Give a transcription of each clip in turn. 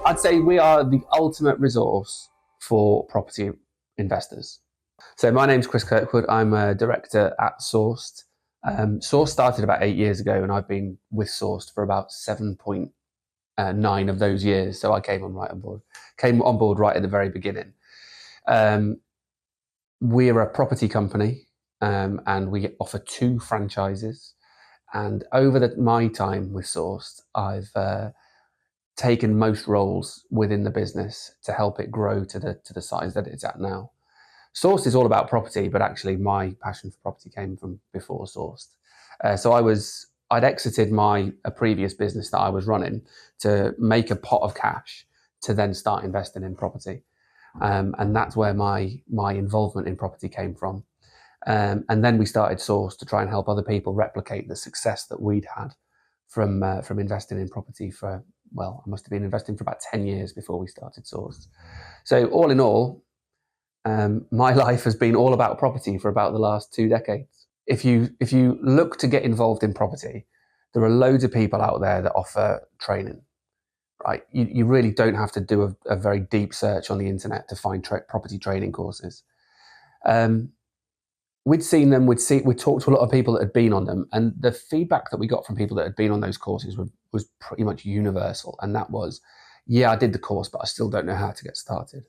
I'd say we are the ultimate resource for property investors. So my name's Chris Kirkwood. I'm a director at Sourced. Sourced started about 8 years ago, and I've been with Sourced for about 7.9 of those years. So I came on board right at the very beginning. We're a property company, and we offer 2 franchises. And over my time with Sourced, I've taken most roles within the business to help it grow to the size that it's at now. Sourced is all about property, but actually my passion for property came from before Sourced. So I'd exited a previous business that I was running to make a pot of cash to then start investing in property. And that's where my involvement in property came from. And then we started Sourced to try and help other people replicate the success that we'd had from investing in property I must have been investing for about 10 years before we started Sourced. So all in all, my life has been all about property for about the last 2 decades. If you look to get involved in property, there are loads of people out there that offer training, right? You really don't have to do a very deep search on the internet to find property training courses. We'd seen them, we'd talked to a lot of people that had been on them, and the feedback that we got from people that had been on those courses was pretty much universal. And that was, yeah, I did the course, but I still don't know how to get started.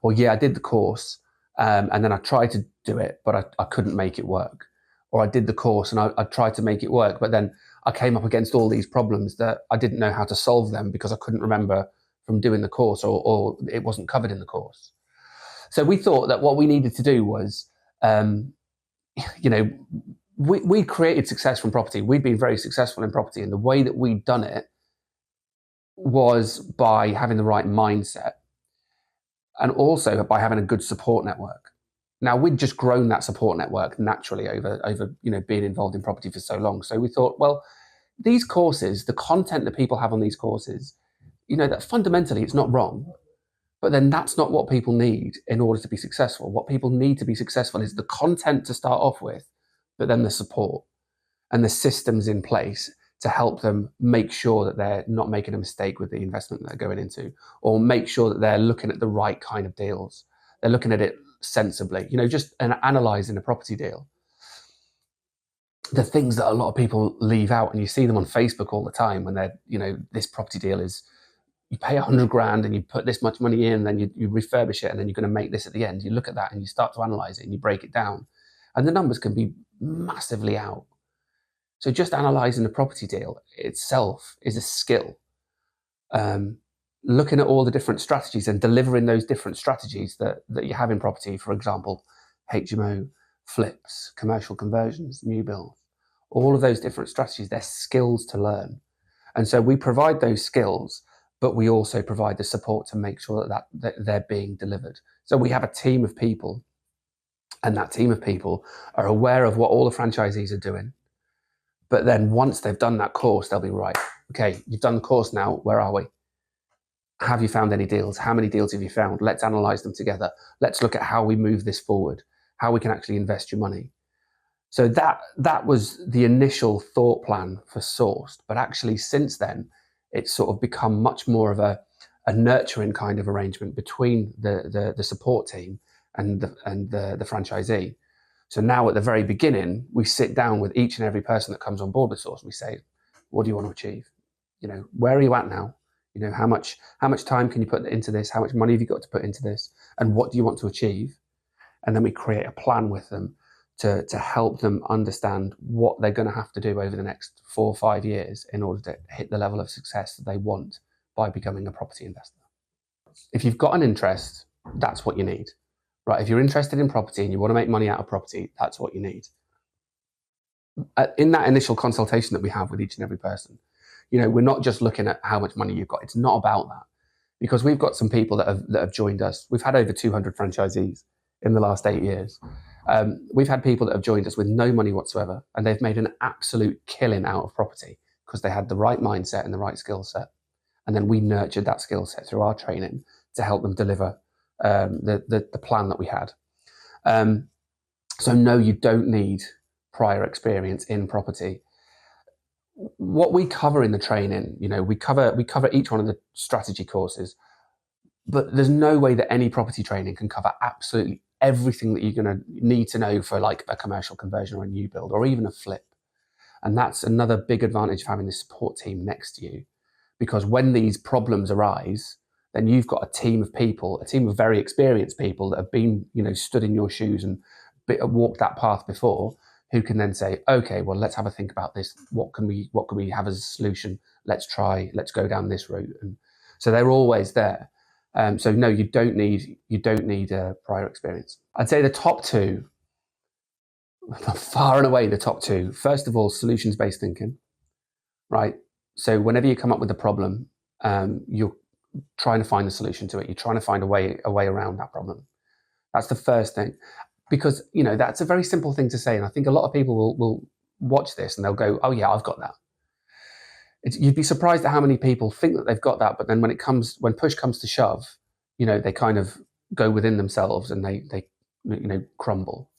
Or yeah, I did the course, and then I tried to do it, but I couldn't make it work. Or I did the course and I tried to make it work, but then I came up against all these problems that I didn't know how to solve them because I couldn't remember from doing the course, or it wasn't covered in the course. So we thought that what we needed to do was, we created success from property. We'd been very successful in property, and the way that we'd done it was by having the right mindset, and also by having a good support network. Now, we'd just grown that support network naturally over being involved in property for so long. So we thought, well, these courses, the content that people have on these courses, that fundamentally it's not wrong, but then that's not what people need in order to be successful. What people need to be successful is the content to start off with, but then the support and the systems in place to help them make sure that they're not making a mistake with the investment that they're going into, or make sure that they're looking at the right kind of deals. They're looking at it sensibly, just analysing a property deal. The things that a lot of people leave out, and you see them on Facebook all the time when they're, this property deal is, you pay 100 grand and you put this much money in, then you refurbish it, and then you're going to make this at the end. You look at that and you start to analyse it and you break it down, and the numbers can be massively out. So just analysing a property deal itself is a skill. Looking at all the different strategies and delivering those different strategies that you have in property, for example, HMO, flips, commercial conversions, new builds, all of those different strategies, they're skills to learn. And so we provide those skills, but we also provide the support to make sure that they're being delivered. So we have a team of people, and that team of people are aware of what all the franchisees are doing. But then once they've done that course, they'll be right. Okay, you've done the course now, where are we? Have you found any deals? How many deals have you found? Let's analyze them together. Let's look at how we move this forward, how we can actually invest your money. So that was the initial thought plan for Sourced. But actually since then, it's sort of become much more of a nurturing kind of arrangement between the support team and the franchisee. So now at the very beginning, we sit down with each and every person that comes on board with Sourced. We say, what do you want to achieve? Where are you at now? How much time can you put into this? How much money have you got to put into this? And what do you want to achieve? And then we create a plan with them to help them understand what they're going to have to do over the next 4 or 5 years in order to hit the level of success that they want by becoming a property investor. If you've got an interest, that's what you need, right? If you're interested in property and you want to make money out of property, that's what you need. In that initial consultation that we have with each and every person, we're not just looking at how much money you've got. It's not about that, because we've got some people that have joined us. We've had over 200 franchisees in the last 8 years. We've had people that have joined us with no money whatsoever, and they've made an absolute killing out of property because they had the right mindset and the right skill set. And then we nurtured that skill set through our training to help them deliver the plan that we had. So no, you don't need prior experience in property. what we cover in the training, we cover each one of the strategy courses, but there's no way that any property training can cover absolutely everything that you're going to need to know for like a commercial conversion or a new build or even a flip. And that's another big advantage of having this support team next to you, because when these problems arise, then you've got a team of people, a team of very experienced people that have been, stood in your shoes and walked that path before, who can then say, okay, well, let's have a think about this. What can we have as a solution? Let's go down this route. And so they're always there. So no, you don't need prior experience. I'd say the top two, far and away the top two. First of all, solutions-based thinking, right? So whenever you come up with a problem, you're trying to find a solution to it. You're trying to find a way around that problem. That's the first thing, because that's a very simple thing to say, and I think a lot of people will watch this and they'll go, "Oh yeah, I've got that." You'd be surprised at how many people think that they've got that, but then when push comes to shove, they kind of go within themselves and they crumble.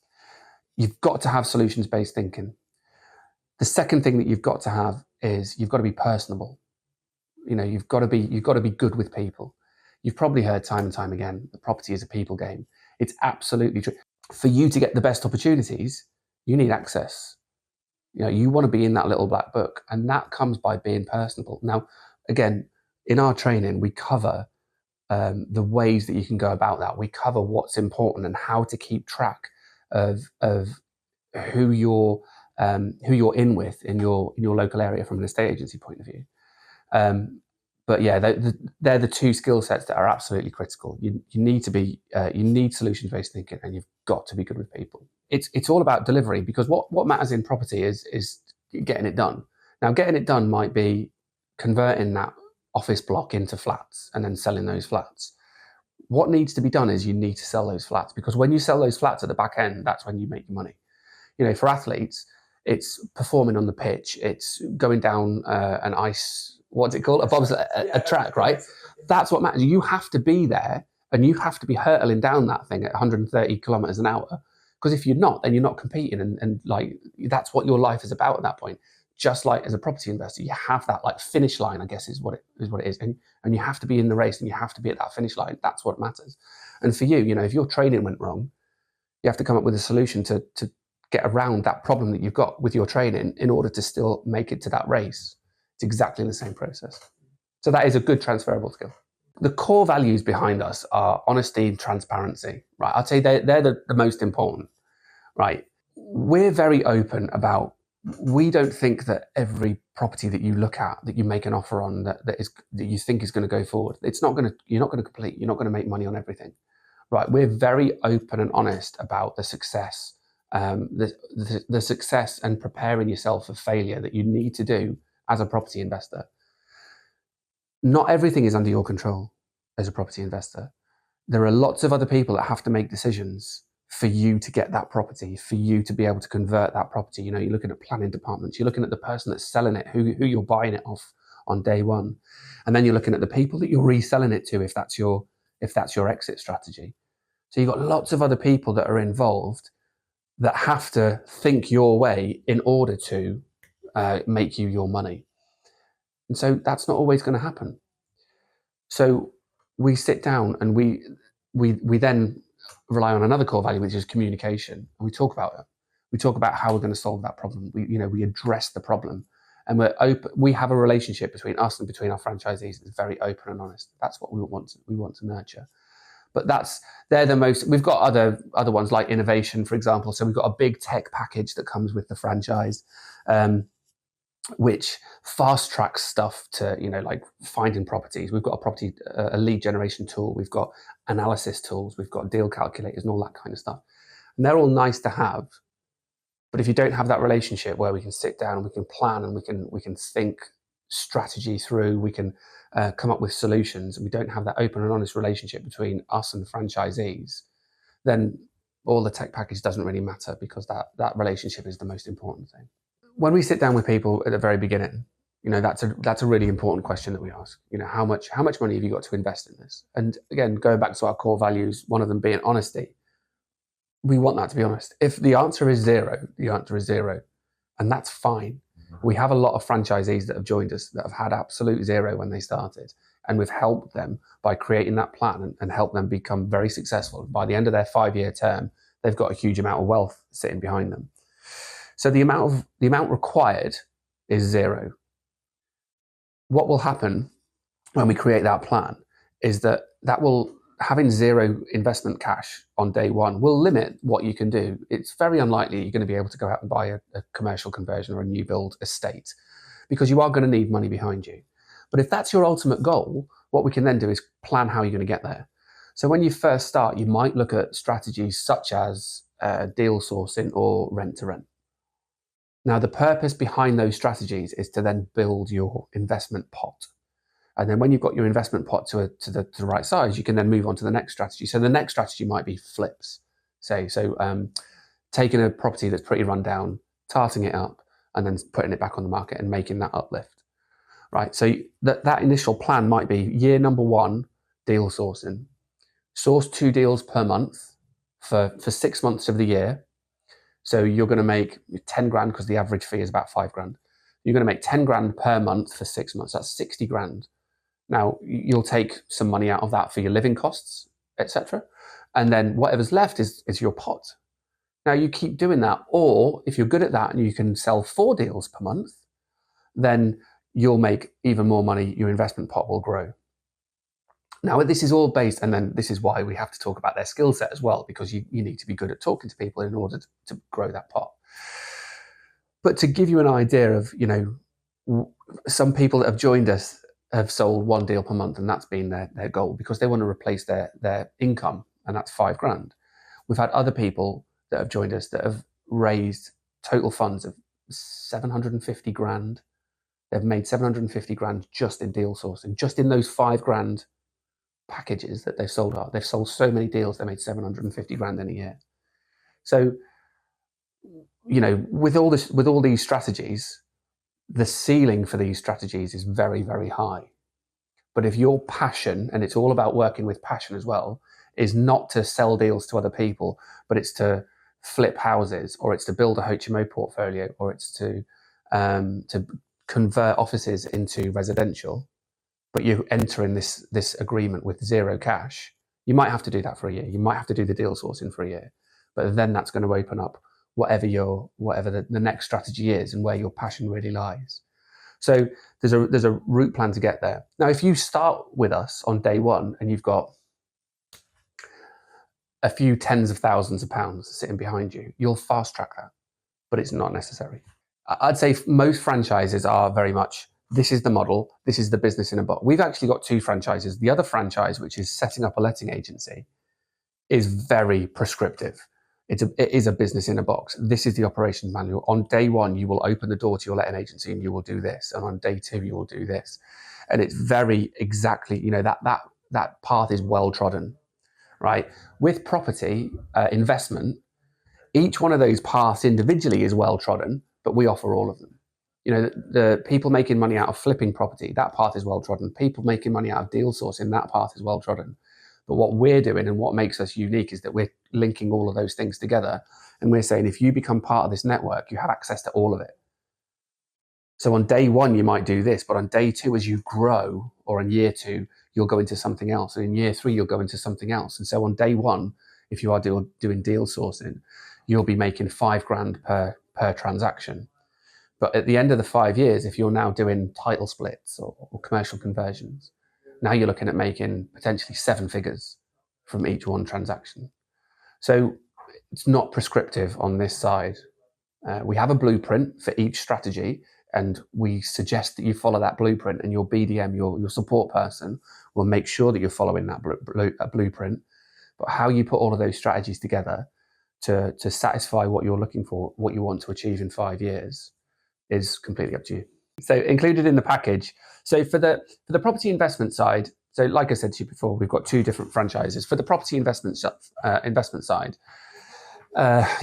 You've got to have solutions-based thinking. The second thing that you've got to have is you've got to be personable. You've got to be good with people. You've probably heard time and time again, the property is a people game. It's absolutely true. For you to get the best opportunities, you need access. You want to be in that little black book, and that comes by being personable. Now, again, in our training, we cover the ways that you can go about that. We cover what's important and how to keep track of who you're in with in your local area from an estate agency point of view. But yeah, they're the two skill sets that are absolutely critical. You need solutions-based thinking, and you've got to be good with people. It's all about delivery, because what matters in property is getting it done. Now, getting it done might be converting that office block into flats and then selling those flats. What needs to be done is you need to sell those flats, because when you sell those flats at the back end, that's when you make your money. For athletes, it's performing on the pitch, it's going down an ice, what's it called? A track, right? That's what matters. You have to be there, and you have to be hurtling down that thing at 130 kilometers an hour. Because if you're not, then you're not competing, and like that's what your life is about at that point. Just like as a property investor, you have that like finish line, I guess is what it is, and you have to be in the race, and you have to be at that finish line. That's what matters. And for you, if your training went wrong, you have to come up with a solution to get around that problem that you've got with your training in order to still make it to that race. It's exactly the same process. So that is a good transferable skill. The core values behind us are honesty and transparency, right? I'd say they're the most important, right? We're very open about, we don't think that every property that you look at, that you make an offer on, that you think is going to go forward, you're not going to complete, you're not going to make money on everything, right? We're very open and honest about the success, the success and preparing yourself for failure that you need to do as a property investor. Not everything is under your control as a property investor. There are lots of other people that have to make decisions for you to get that property, for you to be able to convert that property. You're looking at planning departments, you're looking at the person that's selling it, who you're buying it off on day one. And then you're looking at the people that you're reselling it to, if that's your exit strategy. So you've got lots of other people that are involved that have to think your way in order to make you your money. And so that's not always going to happen. So we sit down and we then rely on another core value, which is communication. And we talk about it. We talk about how we're going to solve that problem. We address the problem, and we're open. We have a relationship between us and between our franchisees that's very open and honest. That's what we want to nurture. But they're the most. We've got other ones like innovation, for example. So we've got a big tech package that comes with the franchise, which fast tracks stuff to like finding properties. We've got a lead generation tool. We've got analysis tools. We've got deal calculators and all that kind of stuff. And they're all nice to have, but if you don't have that relationship where we can sit down and we can plan and we can think strategy through, we can come up with solutions, and we don't have that open and honest relationship between us and the franchisees, then all the tech package doesn't really matter, because that relationship is the most important thing. When we sit down with people at the very beginning, that's a really important question that we ask. How much money have you got to invest in this? And again, going back to our core values, one of them being honesty. We want that to be honest. If the answer is zero, the answer is zero, and that's fine. We have a lot of franchisees that have joined us that have had absolute zero when they started, and we've helped them by creating that plan and helped them become very successful. By the end of their 5-year term, they've got a huge amount of wealth sitting behind them. So the amount required is zero. What will happen when we create that plan is that will, having zero investment cash on day one, will limit what you can do. It's very unlikely you're going to be able to go out and buy a commercial conversion or a new build estate, because you are going to need money behind you. But if that's your ultimate goal, what we can then do is plan how you're going to get there. So when you first start, you might look at strategies such as deal sourcing or rent to rent. Now, the purpose behind those strategies is to then build your investment pot. And then when you've got your investment pot to the right size, you can then move on to the next strategy. So the next strategy might be flips. Taking a property that's pretty run down, tarting it up, and then putting it back on the market and making that uplift. Right. So that initial plan might be year number 1, deal sourcing. Source 2 deals per month for 6 months of the year. So you're going to make 10 grand, because the average fee is about 5 grand. You're going to make 10 grand per month for 6 months. That's 60 grand. Now, you'll take some money out of that for your living costs, etc. And then whatever's left is your pot. Now, you keep doing that. Or if you're good at that and you can sell 4 deals per month, then you'll make even more money. Your investment pot will grow. Now, this is all based, and then this is why we have to talk about their skill set as well, because you need to be good at talking to people in order to grow that pot. But to give you an idea of, some people that have joined us have sold 1 deal per month, and that's been their goal, because they want to replace their income, and that's 5 grand. We've had other people that have joined us that have raised total funds of 750 grand. They've made 750 grand just in deal sourcing, just in those 5 grand packages that they've sold out. They've sold so many deals, they made 750 grand in a year. So, with all these strategies, the ceiling for these strategies is very, very high. But if your passion, and it's all about working with passion as well, is not to sell deals to other people, but it's to flip houses, or it's to build a HMO portfolio, or it's to convert offices into residential, but you enter in this agreement with zero cash, you might have to do that for a year. You might have to do the deal sourcing for a year, but then that's going to open up whatever the next strategy is and where your passion really lies. So there's a route plan to get there. Now, if you start with us on day one and you've got a few tens of thousands of pounds sitting behind you, you'll fast track that, but it's not necessary. I'd say most franchises are very much, this is the model, this is the business in a box. We've actually got 2 franchises. The other franchise, which is setting up a letting agency, is very prescriptive. It is a business in a box. This is the operations manual. On day 1, you will open the door to your letting agency and you will do this. And on day 2, you will do this. And it's very exactly, that path is well trodden, right? With property investment, each one of those paths individually is well trodden, but we offer all of them. The people making money out of flipping property, that path is well trodden. People making money out of deal sourcing, that path is well trodden. But what we're doing and what makes us unique is that we're linking all of those things together. And we're saying, if you become part of this network, you have access to all of it. So on day 1, you might do this, but on day 2, as you grow, or in year 2, you'll go into something else. And in year 3, you'll go into something else. And so on day 1, if you are doing deal sourcing, you'll be making 5 grand per transaction. But at the end of the 5 years, if you're now doing title splits or commercial conversions, now you're looking at making potentially 7 figures from each one transaction. So it's not prescriptive on this side. We have a blueprint for each strategy, and we suggest that you follow that blueprint, and your BDM, your support person, will make sure that you're following that blueprint. But how you put all of those strategies together to satisfy what you're looking for, what you want to achieve in 5 years, is completely up to you. So included in the package. So for the property investment side, so like I said to you before, we've got 2 different franchises. For the property investment side,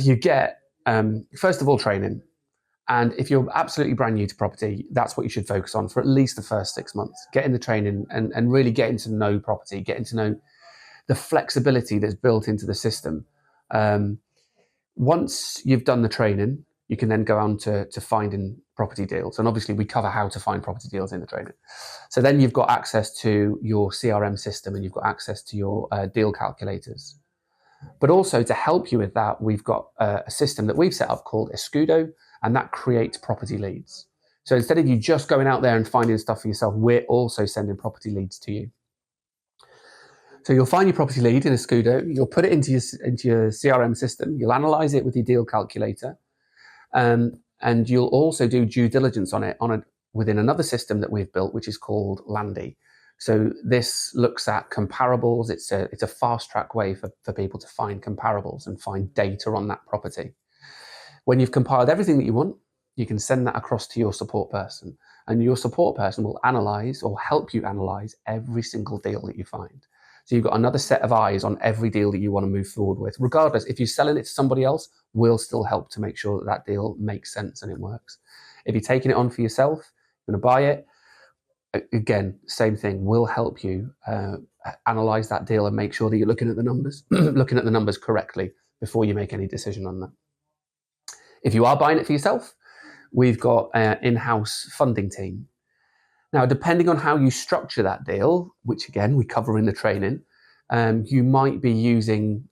you get, first of all, training. And if you're absolutely brand new to property, that's what you should focus on for at least the first 6 months. Getting the training and really getting to know property, getting to know the flexibility that's built into the system. Once you've done the training, you can then go on to finding property deals. And obviously we cover how to find property deals in the training. So then you've got access to your CRM system and you've got access to your deal calculators. But also to help you with that, we've got a system that we've set up called Escudo, and that creates property leads. So instead of you just going out there and finding stuff for yourself, we're also sending property leads to you. So you'll find your property lead in Escudo, you'll put it into your CRM system, you'll analyze it with your deal calculator, and you'll also do due diligence on it within another system that we've built, which is called Landy. So this looks at comparables. It's a fast track way for people to find comparables and find data on that property. When you've compiled everything that you want, you can send that across to your support person, and your support person will analyze or help you analyze every single deal that you find. So you've got another set of eyes on every deal that you want to move forward with. Regardless, if you're selling it to somebody else, we'll still help to make sure that that deal makes sense and it works. If you're taking it on for yourself, you're going to buy it, again, same thing. We'll help you analyze that deal and make sure that you're looking at the numbers, looking at the numbers correctly before you make any decision on that. If you are buying it for yourself, we've got an in-house funding team. Now, depending on how you structure that deal, which again, we cover in the training, you might be using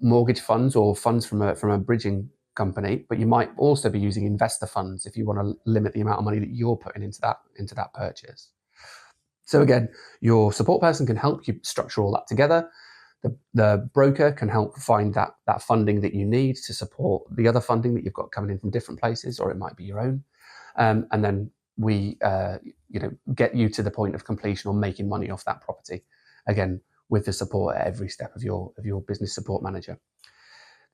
mortgage funds or funds from a bridging company, but you might also be using investor funds if you want to limit the amount of money that you're putting into that purchase. So again, your support person can help you structure all that together. The broker can help find that funding that you need to support the other funding that you've got coming in from different places, or it might be your own. And then we get you to the point of completion or making money off that property, again with the support at every step of your business support manager.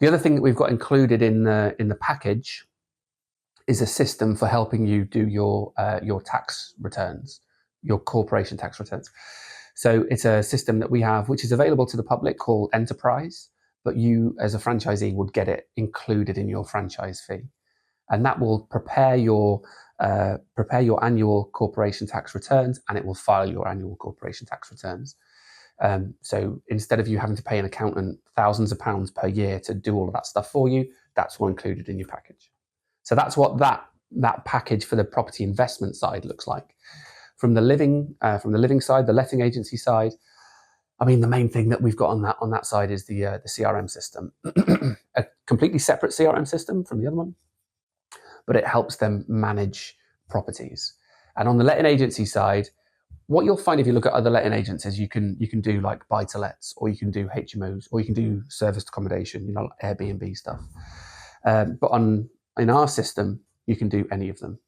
The other thing that we've got included in the package is a system for helping you do your tax returns, your corporation tax returns. So it's a system that we have which is available to the public called Enterprise, but you as a franchisee would get it included in your franchise fee, and that will prepare your annual corporation tax returns, and it will file your annual corporation tax returns. So instead of you having to pay an accountant thousands of pounds per year to do all of that stuff for you, that's all included in your package. So that's what that package for the property investment side looks like. From the living side, the letting agency side, I mean, the main thing that we've got on that side is the CRM system, a completely separate CRM system from the other one, but it helps them manage properties. And on the letting agency side, what you'll find if you look at other letting agencies, you can do like buy-to-lets, or you can do HMOs, or you can do serviced accommodation, like Airbnb stuff. But in our system, you can do any of them.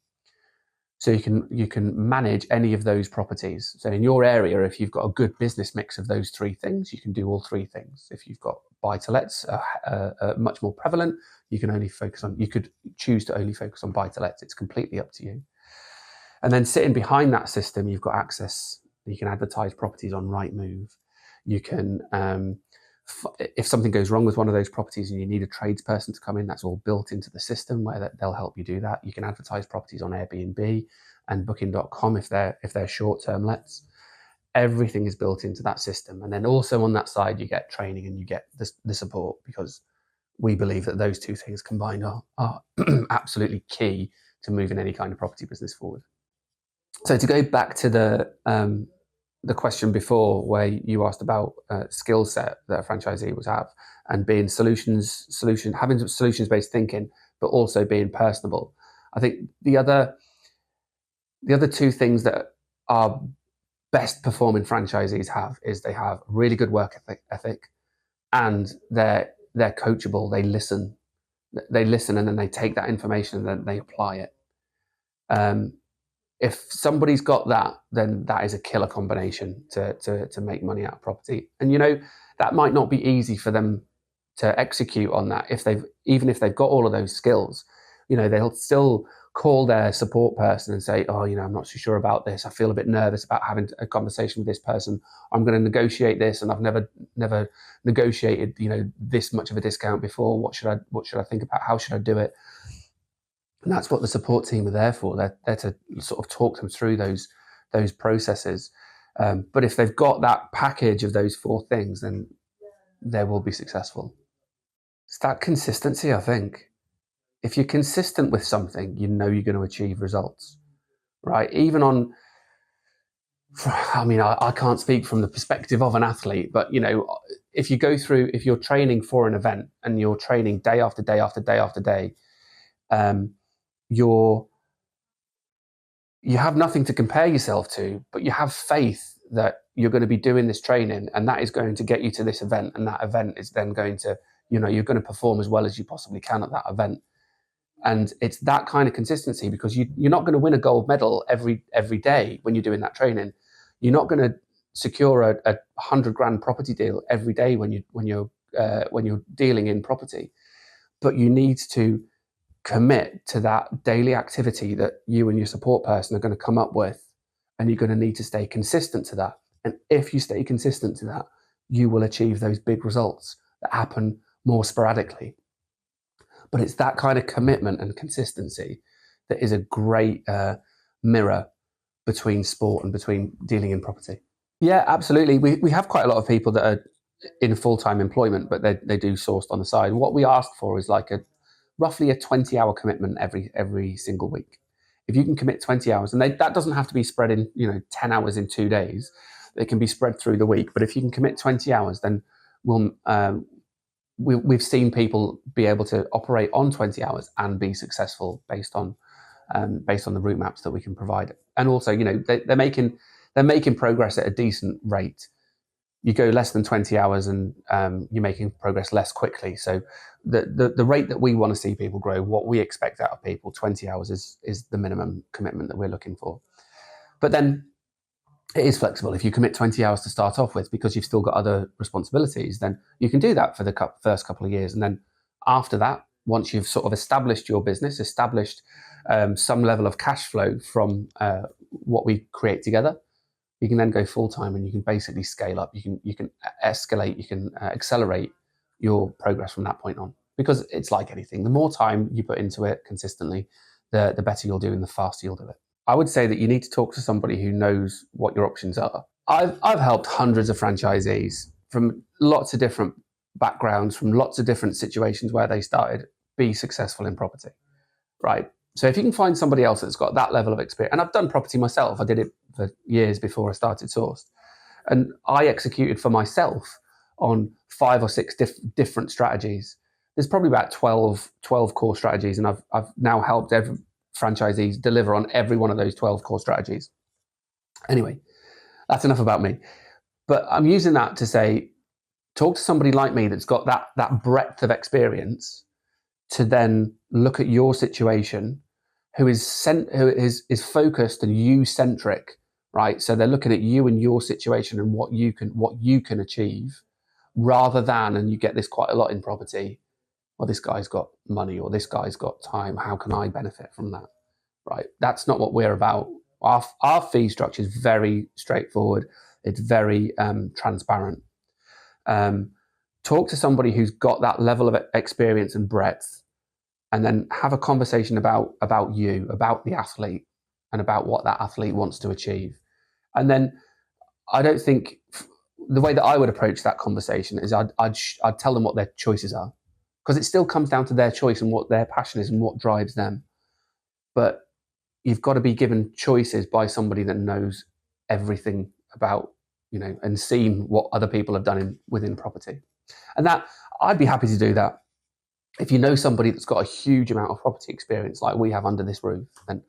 So you can manage any of those properties. So in your area, if you've got a good business mix of those three things, you can do all three things. If you've got buy-to-lets much more prevalent, you could choose to only focus on buy-to-lets. It's completely up to you. And then sitting behind that system, you've got access. You can advertise properties on Rightmove. You can, if something goes wrong with one of those properties and you need a tradesperson to come in, that's all built into the system where they'll help you do that. You can advertise properties on Airbnb and Booking.com if they're short-term lets. Everything is built into that system. And then also on that side, you get training and you get the support, because we believe that those two things combined are absolutely key to moving any kind of property business forward. So to go back to the question before, where you asked about skill set that a franchisee would have, and being having solutions-based thinking, but also being personable. I think the other two things that our best performing franchisees have is they have really good work ethic, and they're coachable. They listen, and then they take that information and then they apply it. If somebody's got that, then that is a killer combination to make money out of property. And that might not be easy for them to execute on that. Even if they've got all of those skills, they'll still call their support person and say, "Oh, I'm not so sure about this. I feel a bit nervous about having a conversation with this person. I'm going to negotiate this, and I've never negotiated, this much of a discount before. What should I think about? How should I do it?" And that's what the support team are there for. They're there to sort of talk them through those processes. But if they've got that package of those four things, then they will be successful. It's that consistency, I think. if you're consistent with something, you know you're going to achieve results, right? Even on, I mean, I can't speak from the perspective of an athlete, but, you know, if you're training for an event and you're training day after day after day after day, you have nothing to compare yourself to, but you have faith that you're going to be doing this training and that is going to get you to this event, and that event is then going to, you know, you're going to perform as well as you possibly can at that event. And it's that kind of consistency, because you're not going to win a gold medal every day when you're doing that training. You're not going to secure a 100 grand property deal every day when you're dealing in property, but you need to commit to that daily activity that you and your support person are going to come up with, and you're going to need to stay consistent to that. And if you stay consistent to that, you will achieve those big results that happen more sporadically. But it's that kind of commitment and consistency that is a great mirror between sport and between dealing in property. Yeah, absolutely. We have quite a lot of people that are in full-time employment, but they do sourced on the side. What we ask for is like roughly a 20-hour commitment every single week. If you can commit 20 hours, and that doesn't have to be spread in, 10 hours in 2 days. It can be spread through the week. But if you can commit 20 hours, then we've seen people be able to operate on 20 hours and be successful based on the route maps that we can provide. And also, they're making progress at a decent rate. You go less than 20 hours and you're making progress less quickly. So the rate that we want to see people grow, what we expect out of people, 20 hours is the minimum commitment that we're looking for. But then it is flexible. If you commit 20 hours to start off with because you've still got other responsibilities, then you can do that for the first couple of years. And then after that, once you've sort of established your business, established some level of cash flow from what we create together, you can then go full time and you can basically scale up. You can escalate, you can accelerate your progress from that point on. Because it's like anything, the more time you put into it consistently, the better you'll do and the faster you'll do it. I would say that you need to talk to somebody who knows what your options are. I've helped hundreds of franchisees from lots of different backgrounds, from lots of different situations where they started, be successful in property, right? So if you can find somebody else that's got that level of experience, and I've done property myself, I did it for years before I started Sourced, and I executed for myself on 5 or 6 different strategies. There's probably about 12 core strategies, and I've now helped every franchisees deliver on every one of those 12 core strategies. Anyway, that's enough about me. But I'm using that to say, talk to somebody like me that's got that breadth of experience to then look at your situation, who is focused and you-centric, right? So they're looking at you and your situation and what you can achieve, rather than, and you get this quite a lot in property, well, this guy's got money or this guy's got time, how can I benefit from that, right? That's not what we're about. Our fee structure is very straightforward. It's very transparent. Talk to somebody who's got that level of experience and breadth, and then have a conversation about you, about the athlete, and about what that athlete wants to achieve. And then I don't think the way that I would approach that conversation is I'd tell them what their choices are, because it still comes down to their choice and what their passion is and what drives them. But you've got to be given choices by somebody that knows everything about, and seen what other people have done within property. And that, I'd be happy to do that. If you know somebody that's got a huge amount of property experience like we have under this roof, then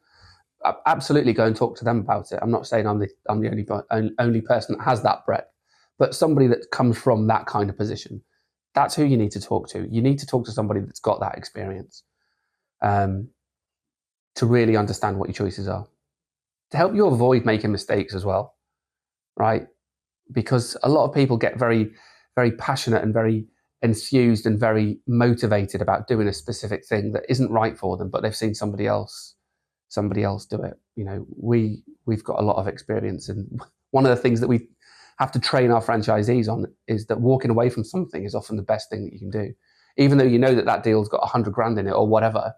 absolutely go and talk to them about it. I'm not saying I'm the only person that has that breadth, but somebody that comes from that kind of position, that's who you need to talk to. You need to talk to somebody that's got that experience to really understand what your choices are, to help you avoid making mistakes as well, right? Because a lot of people get very, very passionate and very enthused and very motivated about doing a specific thing that isn't right for them, but they've seen somebody else do it. We've got a lot of experience, and one of the things that we have to train our franchisees on is that walking away from something is often the best thing that you can do. Even though you know that deal's got 100 grand in it or whatever,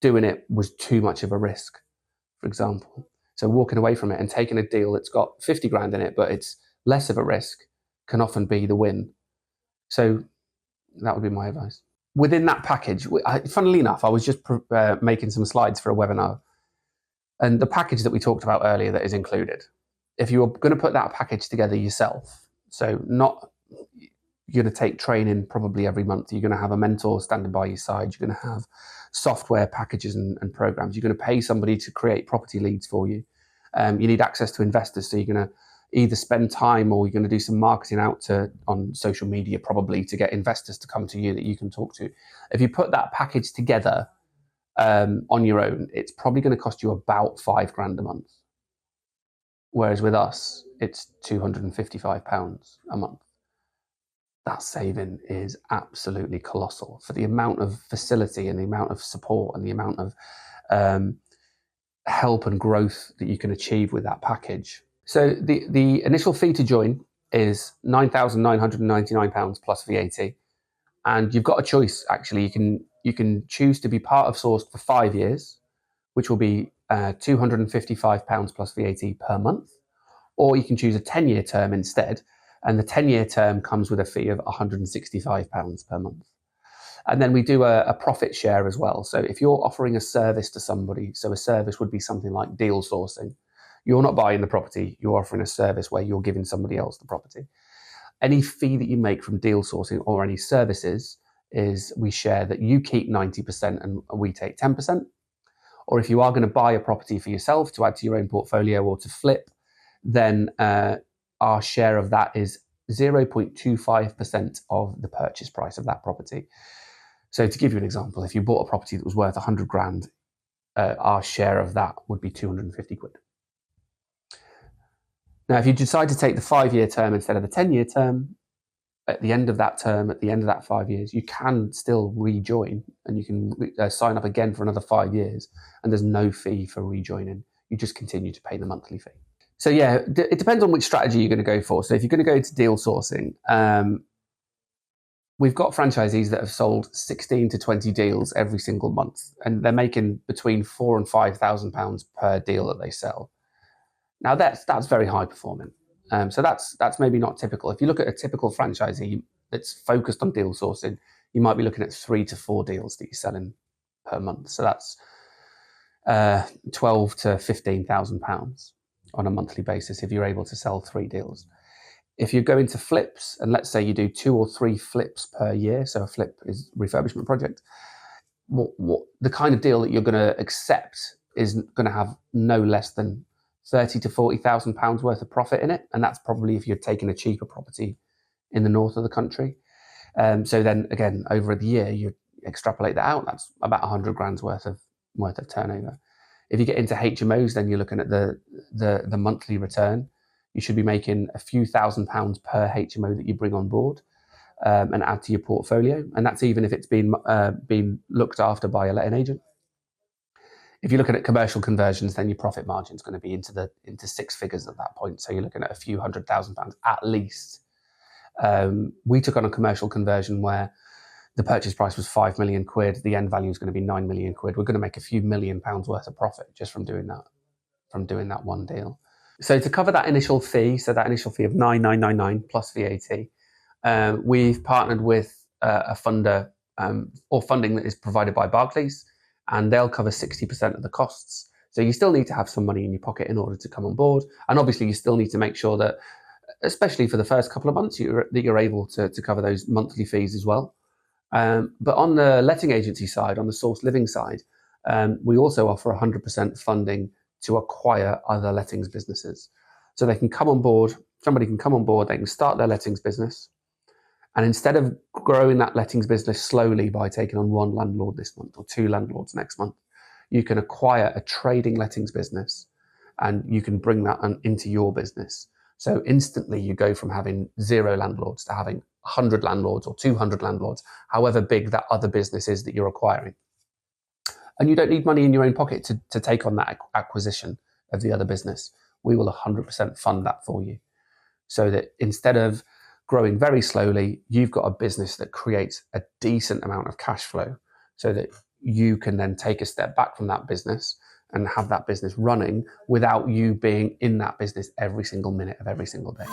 doing it was too much of a risk, for example. So walking away from it and taking a deal that's got 50 grand in it, but it's less of a risk, can often be the win. So that would be my advice. within that package, funnily enough, I was just making some slides for a webinar, and the package that we talked about earlier that is included, if you were going to put that package together yourself, so not you're going to take training probably every month, you're going to have a mentor standing by your side, you're going to have software packages and programs, you're going to pay somebody to create property leads for you. You need access to investors, so you're going to either spend time or you're going to do some marketing out on social media probably to get investors to come to you that you can talk to. If you put that package together on your own, it's probably going to cost you about £5,000 a month. Whereas with us, it's £255 a month. That saving is absolutely colossal for the amount of facility and the amount of support and the amount of help and growth that you can achieve with that package. So the initial fee to join is £9,999 plus VAT, and you've got a choice. Actually, you can choose to be part of Sourced for 5 years, which will be £255 plus VAT per month, or you can choose a 10-year term instead, and the 10-year term comes with a fee of £165 per month. And then we do a profit share as well. So if you're offering a service to somebody, so a service would be something like deal sourcing. You're not buying the property, you're offering a service where you're giving somebody else the property. Any fee that you make from deal sourcing or any services is we share that you keep 90% and we take 10%. Or if you are going to buy a property for yourself to add to your own portfolio or to flip, then our share of that is 0.25% of the purchase price of that property. So to give you an example, if you bought a property that was worth 100 grand, our share of that would be 250 quid. Now, if you decide to take the 5-year term instead of the 10-year term, at the end of that term, at the end of that 5 years, you can still rejoin and you can sign up again for another 5 years, and there's no fee for rejoining. You just continue to pay the monthly fee. So yeah, it depends on which strategy you're going to go for. So if you're going to go to deal sourcing, we've got franchisees that have sold 16 to 20 deals every single month, and they're making between £4,000 and £5,000 per deal that they sell. Now that's very high performing. So that's maybe not typical. If you look at a typical franchisee that's focused on deal sourcing, you might be looking at 3 to 4 deals that you're selling per month. So that's £12,000 to £15,000 on a monthly basis if you're able to sell 3 deals. If you go into flips, and let's say you do 2 or 3 flips per year, so a flip is a refurbishment project, what the kind of deal that you're going to accept is going to have no less than £30,000 to £40,000 worth of profit in it, and that's probably if you're taking a cheaper property in the north of the country. So then again, over the year, you extrapolate that out, that's about 100 grand's worth of turnover. If you get into HMOs, then you're looking at the monthly return. You should be making a few £1,000s per HMO that you bring on board and add to your portfolio, and that's even if it's been looked after by a letting agent. If you're looking at commercial conversions, then your profit margin is going to be into 6 figures at that point. So you're looking at a few £100,000 at least. We took on a commercial conversion where the purchase price was 5 million quid. The end value is going to be 9 million quid. We're going to make a few £1,000,000 worth of profit just from doing that one deal. So to cover that initial fee, so that initial fee of 9,999 plus VAT, we've partnered with a funder or funding that is provided by Barclays, and they'll cover 60% of the costs. So you still need to have some money in your pocket in order to come on board. And obviously you still need to make sure that, especially for the first couple of months, that you're able to cover those monthly fees as well. But on the letting agency side, on the Source Living side, we also offer 100% funding to acquire other lettings businesses. So they can come on board, somebody can come on board, they can start their lettings business. And instead of growing that lettings business slowly by taking on 1 landlord this month or 2 landlords next month, you can acquire a trading lettings business and you can bring that into your business. So instantly you go from having 0 landlords to having 100 landlords or 200 landlords, however big that other business is that you're acquiring. And you don't need money in your own pocket to take on that acquisition of the other business. We will 100% fund that for you. So that instead of growing very slowly, you've got a business that creates a decent amount of cash flow so that you can then take a step back from that business and have that business running without you being in that business every single minute of every single day.